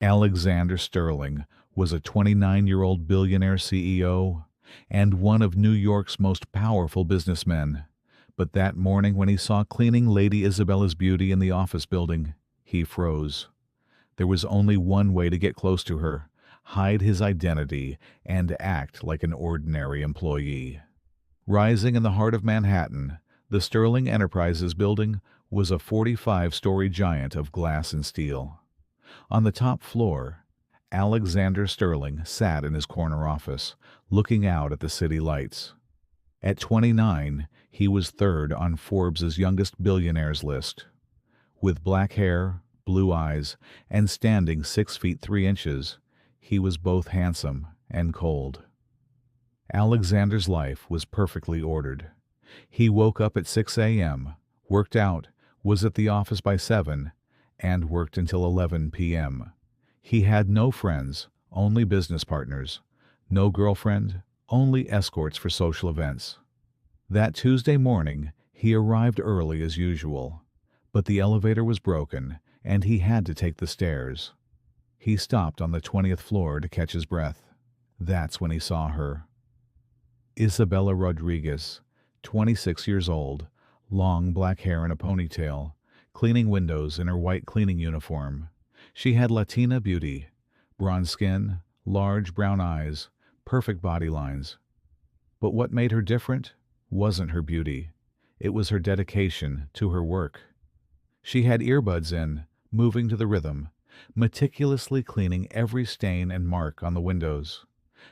Alexander Sterling was a 29-year-old billionaire CEO and one of New York's most powerful businessmen. But that morning when he saw cleaning Lady Isabella's beauty in the office building, he froze. There was only one way to get close to her: hide his identity and act like an ordinary employee. Rising in the heart of Manhattan, the Sterling Enterprises building was a 45-story giant of glass and steel. On the top floor, Alexander Sterling sat in his corner office, looking out at the city lights. At 29, he was third on Forbes' youngest billionaires list. With black hair, blue eyes, and standing 6 feet 3 inches, he was both handsome and cold. Alexander's life was perfectly ordered. He woke up at 6 a.m., worked out, was at the office by 7, and worked until 11 p.m. He had no friends, only business partners. No girlfriend, only escorts for social events. That Tuesday morning, he arrived early as usual, but the elevator was broken, and he had to take the stairs. He stopped on the 20th floor to catch his breath. That's when he saw her. Isabella Rodriguez, 26 years old, long black hair in a ponytail, cleaning windows in her white cleaning uniform. She had Latina beauty, bronze skin, large brown eyes, perfect body lines. But what made her different wasn't her beauty. It was her dedication to her work. She had earbuds in, moving to the rhythm, meticulously cleaning every stain and mark on the windows.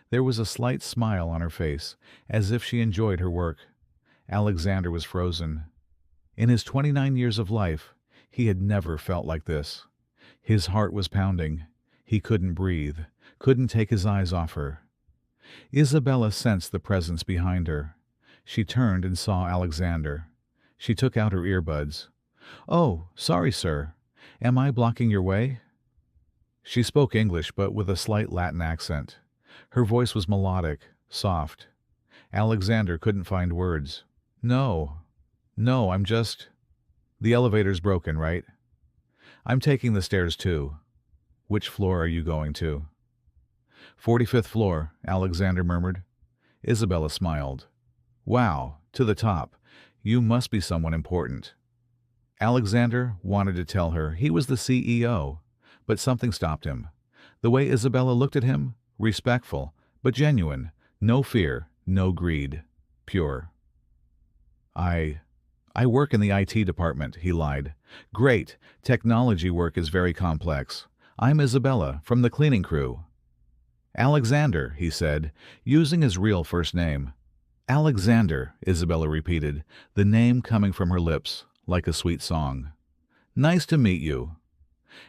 There was a slight smile on her face, as if she enjoyed her work. Alexander was frozen. In his 29 years of life, he had never felt like this. His heart was pounding. He couldn't breathe, couldn't take his eyes off her. Isabella sensed the presence behind her. She turned and saw Alexander. She took out her earbuds. "Oh, sorry, sir. Am I blocking your way?" She spoke English, but with a slight Latin accent. Her voice was melodic, soft. Alexander couldn't find words. No, I'm just... The elevator's broken, right? I'm taking the stairs too. Which floor are you going to? 45th floor, Alexander murmured. Isabella smiled. Wow, to the top. You must be someone important. Alexander wanted to tell her he was the CEO, but something stopped him. The way Isabella looked at him, respectful, but genuine, no fear, no greed, pure. I work in the IT department, he lied. Great, technology work is very complex. I'm Isabella, from the cleaning crew. Alexander, he said, using his real first name. Alexander, Isabella repeated, the name coming from her lips, like a sweet song. Nice to meet you.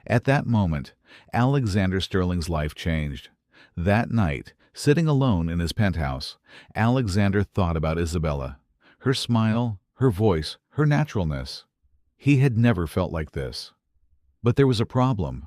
At that moment, Alexander Sterling's life changed. That night, sitting alone in his penthouse, Alexander thought about Isabella. Her smile, her voice, her naturalness. He had never felt like this. But there was a problem.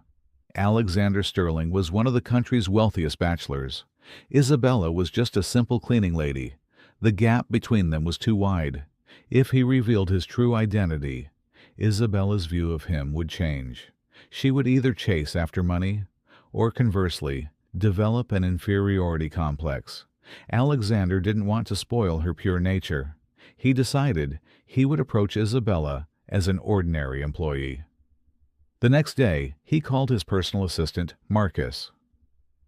Alexander Sterling was one of the country's wealthiest bachelors. Isabella was just a simple cleaning lady. The gap between them was too wide. If he revealed his true identity, Isabella's view of him would change. She would either chase after money, or conversely, develop an inferiority complex. Alexander didn't want to spoil her pure nature. He decided he would approach Isabella as an ordinary employee. The next day, he called his personal assistant, Marcus.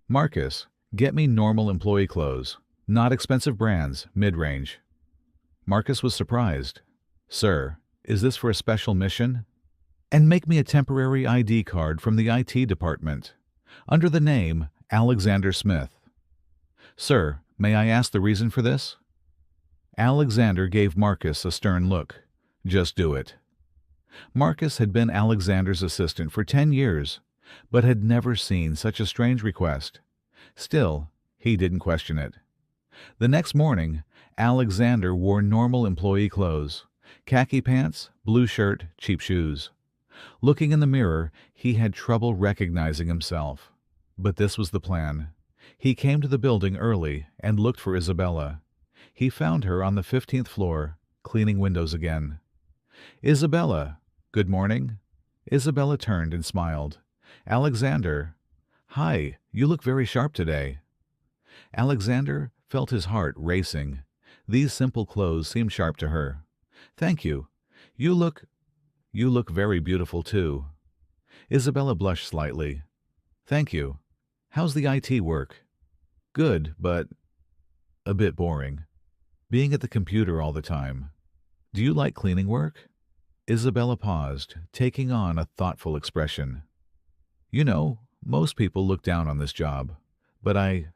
Marcus, get me normal employee clothes, not expensive brands, mid-range. Marcus was surprised. Sir, is this for a special mission? And make me a temporary ID card from the IT department, under the name Alexander Smith. Sir, may I ask the reason for this? Alexander gave Marcus a stern look. Just do it. Marcus had been Alexander's assistant for 10 years, but had never seen such a strange request. Still, he didn't question it. The next morning, Alexander wore normal employee clothes, khaki pants, blue shirt, cheap shoes. Looking in the mirror, he had trouble recognizing himself. But this was the plan. He came to the building early and looked for Isabella. He found her on the 15th floor, cleaning windows again. Isabella, good morning. Isabella turned and smiled. Alexander, "Hi, you look very sharp today." Alexander felt his heart racing. These simple clothes seemed sharp to her. "Thank you. You look you look very beautiful too." Isabella blushed slightly. "Thank you. How's the IT work?" "Good, but a bit boring. Being at the computer all the time." "Do you like cleaning work?" Isabella paused, taking on a thoughtful expression. "You know, most people look down on this job, but I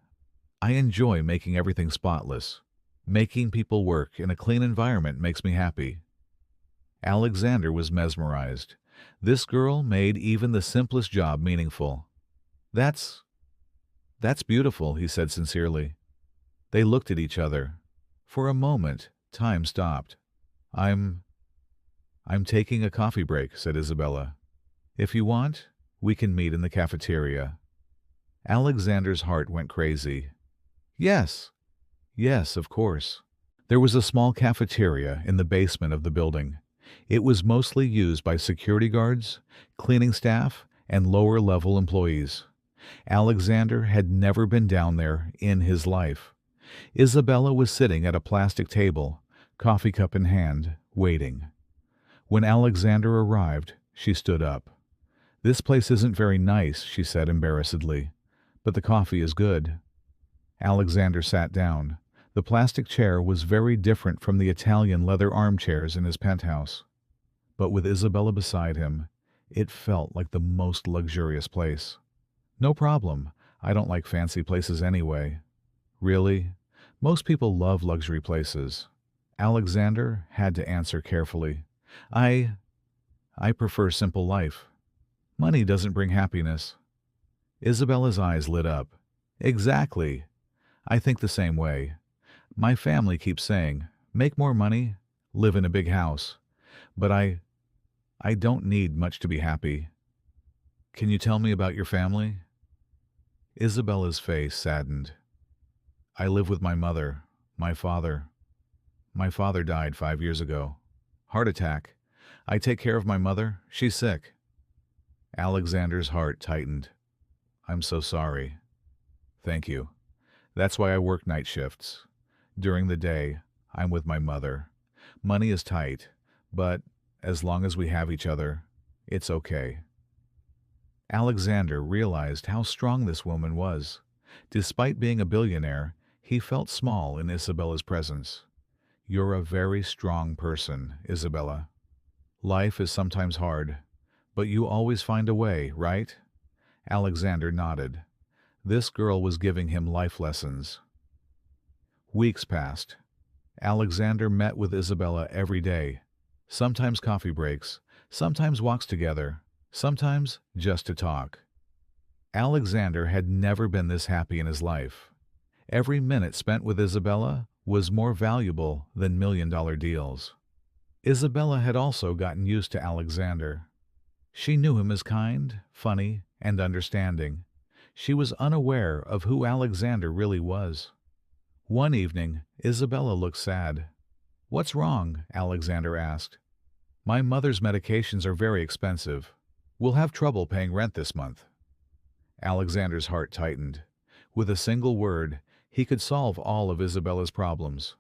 enjoy making everything spotless. Making people work in a clean environment makes me happy." Alexander was mesmerized. This girl made even the simplest job meaningful. That's that's beautiful," he said sincerely. They looked at each other. For a moment, time stopped. I'm I'm taking a coffee break," said Isabella. "If you want, we can meet in the cafeteria." Alexander's heart went crazy. Yes, yes, of course. There was a small cafeteria in the basement of the building. It was mostly used by security guards, cleaning staff, and lower-level employees. Alexander had never been down there in his life. Isabella was sitting at a plastic table, coffee cup in hand, waiting. When Alexander arrived, she stood up. "This place isn't very nice," she said embarrassedly, "but the coffee is good." Alexander sat down. The plastic chair was very different from the Italian leather armchairs in his penthouse. But with Isabella beside him, it felt like the most luxurious place. "No problem. I don't like fancy places anyway." "Really? Most people love luxury places." Alexander had to answer carefully. I I prefer simple life. Money doesn't bring happiness." Isabella's eyes lit up. "Exactly. I think the same way. My family keeps saying, make more money, live in a big house. But I don't need much to be happy." "Can you tell me about your family?" Isabella's face saddened. "I live with my mother, my father. My father died 5 years ago. Heart attack. I take care of my mother. She's sick." Alexander's heart tightened. "I'm so sorry." "Thank you. That's why I work night shifts. During the day, I'm with my mother. Money is tight, but as long as we have each other, it's okay." Alexander realized how strong this woman was. Despite being a billionaire, he felt small in Isabella's presence. "You're a very strong person, Isabella. Life is sometimes hard, but you always find a way, right?" Alexander nodded. This girl was giving him life lessons. Weeks passed. Alexander met with Isabella every day. Sometimes coffee breaks, sometimes walks together, sometimes just to talk. Alexander had never been this happy in his life. Every minute spent with Isabella was more valuable than million-dollar deals. Isabella had also gotten used to Alexander. She knew him as kind, funny, and understanding. She was unaware of who Alexander really was. One evening, Isabella looked sad. "What's wrong?" Alexander asked. "My mother's medications are very expensive. We'll have trouble paying rent this month." Alexander's heart tightened. With a single word, he could solve all of Isabella's problems.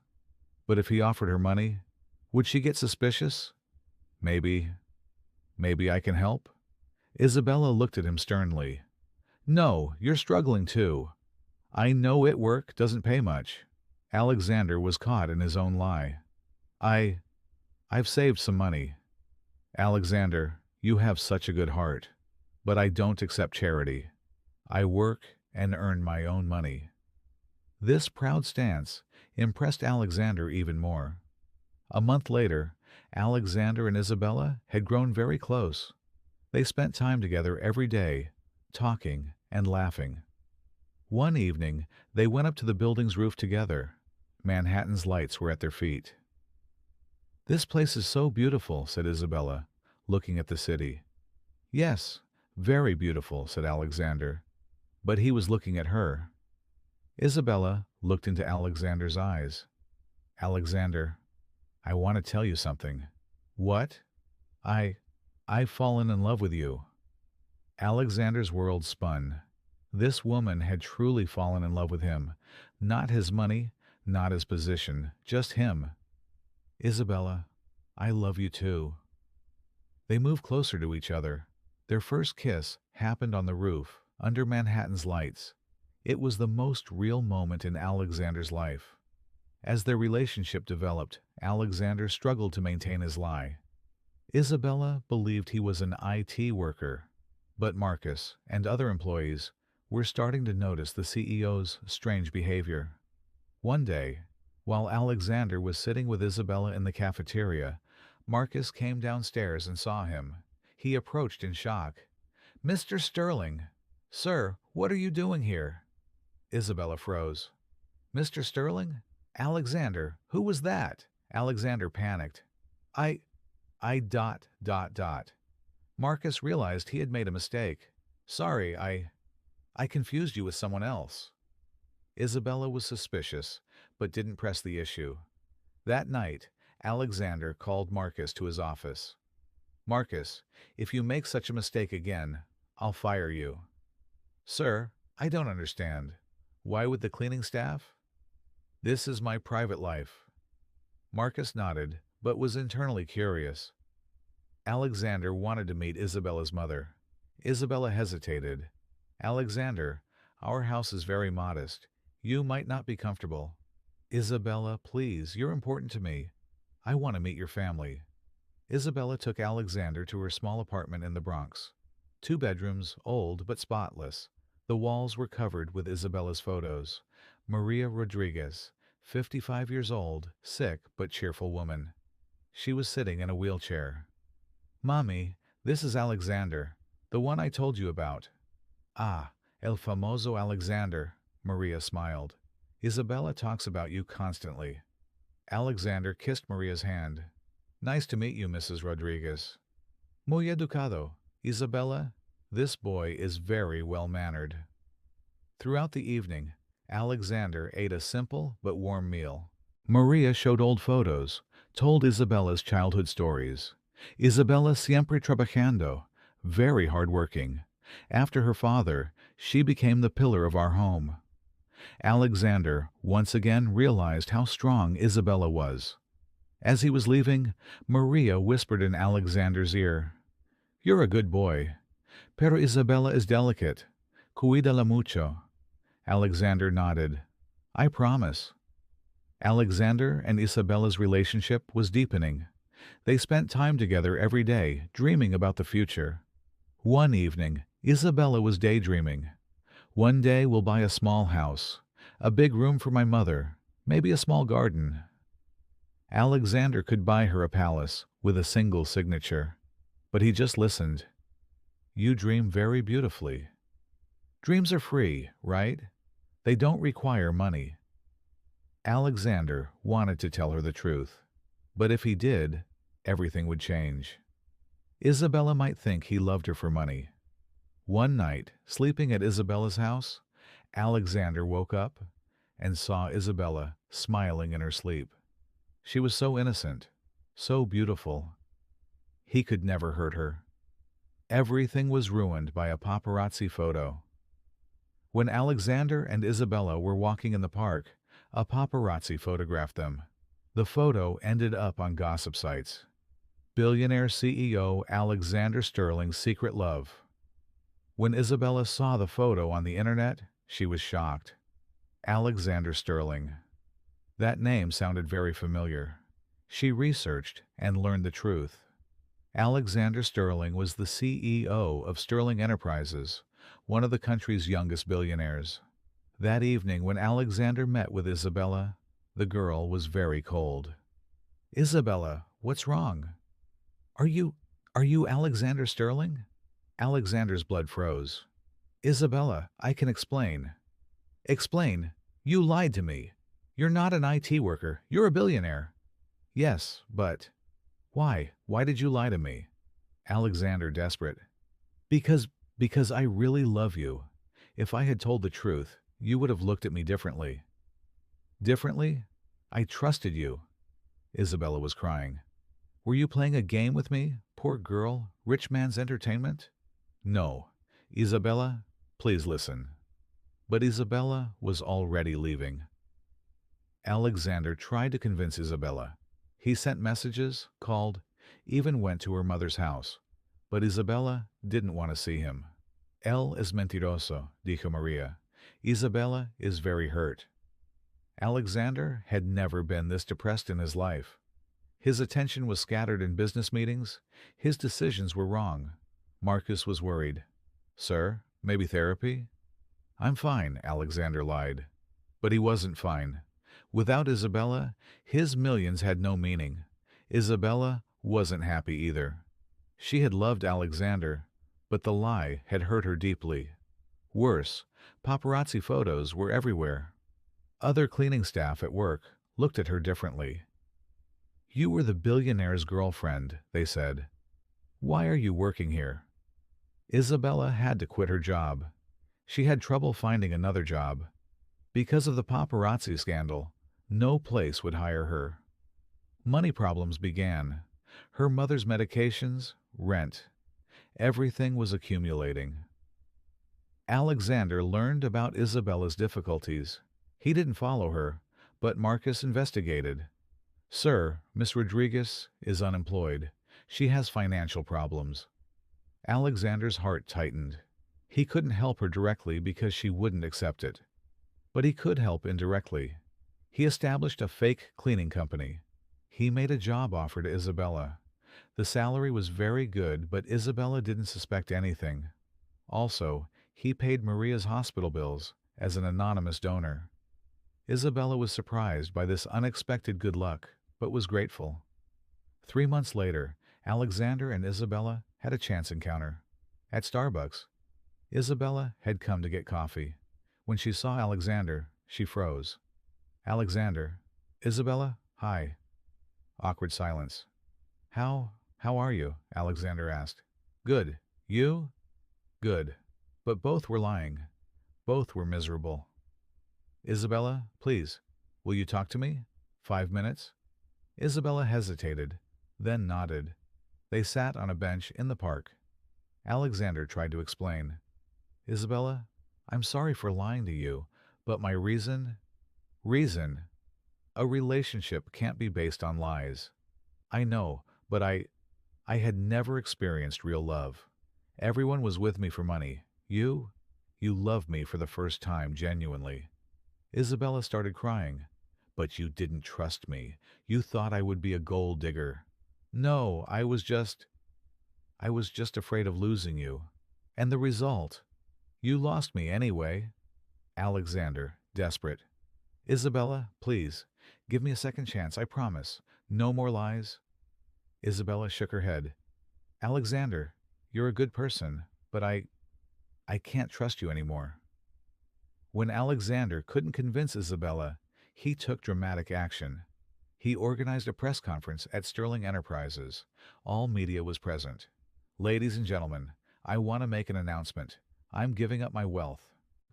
But if he offered her money, would she get suspicious? Maybe I can help?" Isabella looked at him sternly. "No, you're struggling too. I know work doesn't pay much." Alexander was caught in his own lie. I've saved some money." "Alexander, you have such a good heart. But I don't accept charity. I work and earn my own money." This proud stance impressed Alexander even more. A month later, Alexander and Isabella had grown very close. They spent time together every day, talking and laughing. One evening, they went up to the building's roof together. Manhattan's lights were at their feet. "This place is so beautiful," said Isabella, looking at the city. "Yes, very beautiful," said Alexander. But he was looking at her. Isabella looked into Alexander's eyes. "Alexander, I want to tell you something." "What?" I've fallen in love with you." Alexander's world spun. This woman had truly fallen in love with him. Not his money, not his position, just him. Isabella, I love you too. They moved closer to each other. Their first kiss happened on the roof, under Manhattan's lights. It was the most real moment in Alexander's life. As their relationship developed, Alexander struggled to maintain his lie. Isabella believed he was an IT worker, but Marcus and other employees were starting to notice the CEO's strange behavior. One day, while Alexander was sitting with Isabella in the cafeteria, Marcus came downstairs and saw him. He approached in shock. "Mr. Sterling! Sir, what are you doing here?" Isabella froze. "Mr. Sterling? Alexander, who was that?" Alexander panicked. I. Marcus realized he had made a mistake. "Sorry, I confused you with someone else." Isabella was suspicious, but didn't press the issue. That night, Alexander called Marcus to his office. "Marcus, if you make such a mistake again, I'll fire you." "Sir, I don't understand. Why with the cleaning staff?" "This is my private life." Marcus nodded, but was internally curious. Alexander wanted to meet Isabella's mother. Isabella hesitated. "Alexander, our house is very modest. You might not be comfortable." "Isabella, please, you're important to me. I want to meet your family." Isabella took Alexander to her small apartment in the Bronx. 2 bedrooms, old but spotless. The walls were covered with Isabella's photos. Maria Rodriguez, 55 years old, sick but cheerful woman. She was sitting in a wheelchair. "Mommy, this is Alexander, the one I told you about." "Ah, el famoso Alexander," Maria smiled. "Isabella talks about you constantly." Alexander kissed Maria's hand. "Nice to meet you, Mrs. Rodriguez." "Muy educado. Isabella, this boy is very well-mannered." Throughout the evening, Alexander ate a simple but warm meal. Maria showed old photos, told Isabella's childhood stories. Isabella siempre trabajando, very hard-working. After her father, she became the pillar of our home. Alexander once again realized how strong Isabella was. As he was leaving, Maria whispered in Alexander's ear, "You're a good boy. Pero Isabella is delicate. Cuídala mucho." Alexander nodded. "I promise." Alexander and Isabella's relationship was deepening. They spent time together every day, dreaming about the future. One evening, Isabella was daydreaming. "One day we'll buy a small house, a big room for my mother, maybe a small garden." Alexander could buy her a palace with a single signature, but he just listened. "You dream very beautifully. Dreams are free, right? They don't require money." Alexander wanted to tell her the truth, but if he did, everything would change. Isabella might think he loved her for money. One night, sleeping at Isabella's house, Alexander woke up and saw Isabella smiling in her sleep. She was so innocent, so beautiful. He could never hurt her. Everything was ruined by a paparazzi photo. When Alexander and Isabella were walking in the park, a paparazzi photographed them. The photo ended up on gossip sites. Billionaire CEO Alexander Sterling's secret love. When Isabella saw the photo on the internet, she was shocked. Alexander Sterling. That name sounded very familiar. She researched and learned the truth. Alexander Sterling was the CEO of Sterling Enterprises, one of the country's youngest billionaires. That evening when Alexander met with Isabella, the girl was very cold. "Isabella, what's wrong? Are you Alexander Sterling?" Alexander's blood froze. "Isabella, I can explain." "Explain? You lied to me. You're not an IT worker. You're a billionaire." "Yes, but..." "Why? Why did you lie to me?" Alexander desperate. Because I really love you. If I had told the truth, you would have looked at me differently." "Differently? I trusted you." Isabella was crying. "Were you playing a game with me? Poor girl, rich man's entertainment?" "No. Isabella, please listen. But Isabella was already leaving. Alexander tried to convince Isabella. He sent messages, called, even went to her mother's house. But Isabella didn't want to see him. Él es mentiroso, dijo Maria. Isabella is very hurt. Alexander had never been this depressed in his life. His attention was scattered in business meetings. His decisions were wrong. Marcus was worried. Sir, maybe therapy? I'm fine, Alexander lied. But he wasn't fine. Without Isabella, his millions had no meaning. Isabella wasn't happy either. She had loved Alexander, but the lie had hurt her deeply. Worse, paparazzi photos were everywhere. Other cleaning staff at work looked at her differently. You were the billionaire's girlfriend, they said. Why are you working here? Isabella had to quit her job. She had trouble finding another job. Because of the paparazzi scandal, no place would hire her. Money problems began. Her mother's medications, rent. Everything was accumulating. Alexander learned about Isabella's difficulties. He didn't follow her, but Marcus investigated. Sir, Miss Rodriguez is unemployed. She has financial problems. Alexander's heart tightened. He couldn't help her directly because she wouldn't accept it. But he could help indirectly. He established a fake cleaning company. He made a job offer to Isabella. The salary was very good, but Isabella didn't suspect anything. Also, he paid Maria's hospital bills as an anonymous donor. Isabella was surprised by this unexpected good luck, but was grateful. 3 months later, Alexander and Isabella had a chance encounter. At Starbucks, Isabella had come to get coffee. When she saw Alexander, she froze. Alexander, Isabella, hi. Awkward silence. How are you? Alexander asked. Good. You? Good. But both were lying. Both were miserable. Isabella, please, will you talk to me? 5 minutes? Isabella hesitated, then nodded. They sat on a bench in the park. Alexander tried to explain. Isabella, I'm sorry for lying to you, but my reason? Reason? A relationship can't be based on lies. I know, but I had never experienced real love. Everyone was with me for money. You loved me for the first time genuinely. Isabella started crying. But you didn't trust me. You thought I would be a gold digger. No, I was just afraid of losing you. And the result? You lost me anyway. Alexander, desperate. Isabella, please, give me a second chance, I promise. No more lies. Isabella shook her head. Alexander, you're a good person, but I can't trust you anymore. When Alexander couldn't convince Isabella, he took dramatic action. He organized a press conference at Sterling Enterprises. All media was present. Ladies and gentlemen, I want to make an announcement. I'm giving up my wealth.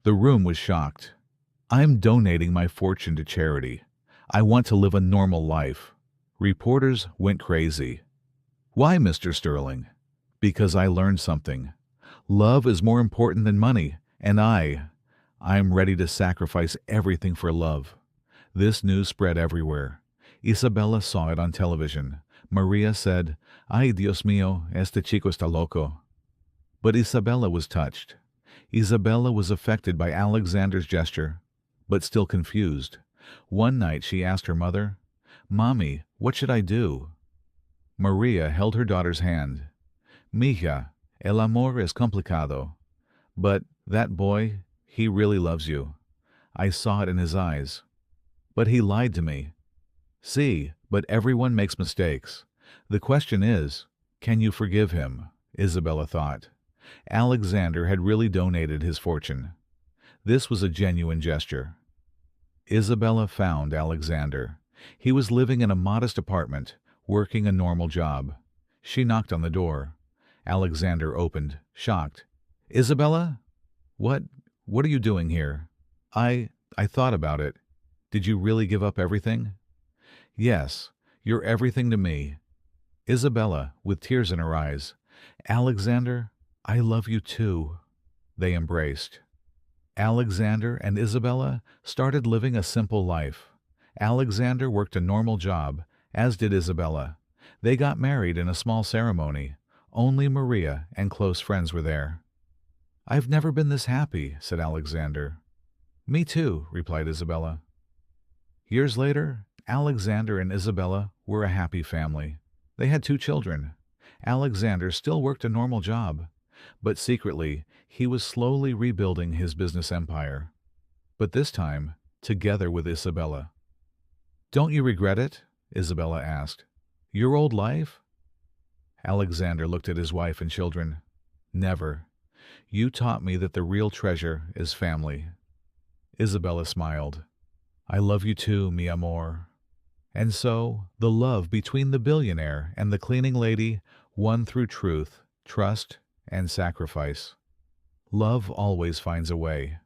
The room was shocked. I'm donating my fortune to charity. I want to live a normal life. Reporters went crazy. Why, Mr. Sterling? Because I learned something. Love is more important than money, and I'm ready to sacrifice everything for love. This news spread everywhere. Isabella saw it on television. Maria said, Ay, Dios mío, este chico está loco. But Isabella was touched. Isabella was affected by Alexander's gesture, but still confused. One night she asked her mother, Mommy, what should I do? Maria held her daughter's hand. Mija, el amor es complicado. But that boy, he really loves you. I saw it in his eyes. But he lied to me. See, but everyone makes mistakes. The question is, can you forgive him? Isabella thought. Alexander had really donated his fortune. This was a genuine gesture. Isabella found Alexander. He was living in a modest apartment, working a normal job. She knocked on the door. Alexander opened, shocked. Isabella? What are you doing here? I thought about it. Did you really give up everything? Yes, you're everything to me. Isabella, with tears in her eyes. Alexander, I love you too. They embraced. Alexander and Isabella started living a simple life. Alexander worked a normal job, as did Isabella. They got married in a small ceremony. Only Maria and close friends were there. "I've never been this happy," said Alexander. "Me too," replied Isabella. Years later, Alexander and Isabella were a happy family. They had 2 children. Alexander still worked a normal job, but secretly he was slowly rebuilding his business empire. But this time, together with Isabella. "Don't you regret it?" Isabella asked. "Your old life?" Alexander looked at his wife and children. "Never. You taught me that the real treasure is family." Isabella smiled. "I love you too, mi amor." And so, the love between the billionaire and the cleaning lady won through truth, trust, and sacrifice. Love always finds a way.